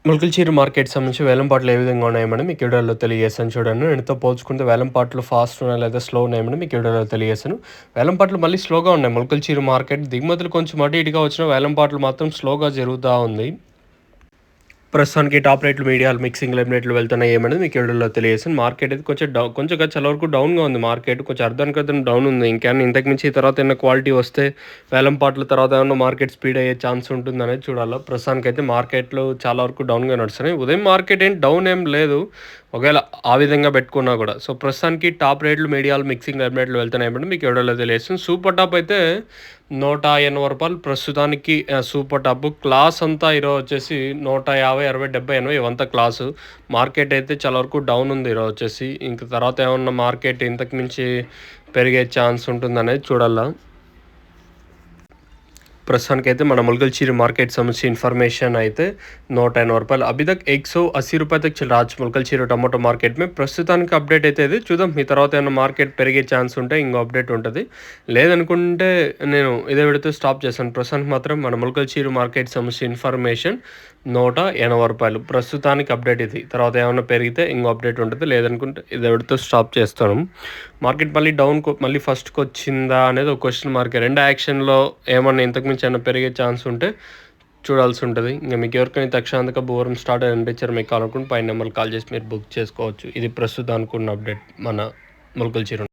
ముల్కల్చీరు market సంబంధించి వేలంపాట్లు ఏ విధంగా ఉన్నాయి మేడం మీకు ఈ వీడియోలో తెలియజేస్తాను చూడండి. నేటితో పోల్చుకుంటే వేలంపాట్లు ఫాస్ట్ ఉన్నాయి లేదా స్లో ఉన్నాయి మేడం మీకు ఈ వీడియోలో తెలియజేస్తాను. వేలంపాట్లు మళ్ళీ స్లోగా ఉన్నాయి. ముల్కల్చీరు మార్కెట్ దిగుమతులు కొంచెం అటు ఇటుగా వచ్చిన వేలంపాట్లు మాత్రం స్లోగా జరుగుతూ ఉంది. ప్రస్తుతానికి టాప్ రేట్లు మీడియాలు మిక్సింగ్ లైమ్ రేట్లు వెళ్తున్నాయి ఏమనేది మీకు వీడియోలో తెలియజేస్తాను. మార్కెట్ అయితే కొంచెం చాలా వరకు డౌన్గా ఉంది. మార్కెట్ కొంచెం అర్థానికి డౌన్ ఉంది. ఇంకేమైనా ఇంతకు మించి తర్వాత ఏమైనా క్వాలిటీ వస్తే వేలంపాట్ల తర్వాత ఏమన్నా మార్కెట్ స్పీడ్ అయ్యే ఛాన్స్ ఉంటుంది అనేది చూడాలి. ప్రస్తుతానికి అయితే మార్కెట్లు చాలా వరకు డౌన్గా నడుస్తున్నాయి. ఉదయం మార్కెట్ డౌన్ ఏం లేదు, ఒకవేళ ఆ విధంగా పెట్టుకున్నా కూడా. సో ప్రస్తుతానికి టాప్ రేట్లు మీడియాలు మిక్సింగ్ లైమ్ రేట్లు వెళ్తున్నాయి మేడం మీకు వీడియోలో తెలియజేస్తుంది. సూపర్ టాప్ అయితే ₹180 ప్రస్తుతానికి. సూపర్ టాప్ క్లాస్ అంతా ఈరోజు వచ్చేసి 150, 60, 70, 80 ఇవంతా క్లాసు. మార్కెట్ అయితే చాలా వరకు డౌన్ ఉంది ఈరోజు వచ్చేసి. ఇంక తర్వాత ఏమన్నా మార్కెట్ ఇంతకు మించి పెరిగే ఛాన్స్ ఉంటుందనేది చూడాలా. ప్రస్తుతానికైతే మన मुलगलचीर मार्केट संबंधी इन्फॉर्मेशन అయితే ₹180 अभी तक ₹180 तक चल रहा है मुलगलचीर टमाटो మార్కెట్ में ప్రస్తుతానికి అప్డేట్ అయితే ఇది చూద్దాం. మీ తర్వాత ఏమైనా మార్కెట్ పెరిగే ఛాన్స్ ఉంటే ఇంకో అప్డేట్ ఉంటుంది. లేదనుకుంటే నేను ఇదే వీడియోతో స్టాప్ చేస్తాను. ప్రస్తుతానికి మాత్రం మన ముల్కల్చీర్ మార్కెట్ సంబంధించి ఇన్ఫర్మేషన్ ₹180 ప్రస్తుతానికి అప్డేట్ ఇది. తర్వాత ఏమైనా పెరిగితే ఇంకో అప్డేట్ ఉంటుంది. లేదనుకుంటే ఇదే వీడియోతో స్టాప్ చేస్తాను. మార్కెట్ మళ్ళీ మళ్ళీ ఫస్ట్కి వచ్చిందా అనేది ఒక క్వశ్చన్ మార్క్. రెండు యాక్షన్లో ఏమన్నా ఇంతకు మించి ఏమైనా పెరిగే ఛాన్స్ ఉంటే చూడాల్సి ఉంటుంది. ఇంకా మీకు ఎవరికైనా తక్షణాంతక బోరం స్టార్ట్ అనిపించారు మీకు కావాలనుకుంటే పైన నెంబర్కి కాల్ చేసి మీరు బుక్ చేసుకోవచ్చు. ఇది ప్రస్తుతానికి ఉన్న అప్డేట్ మన ముల్కల్చీర్.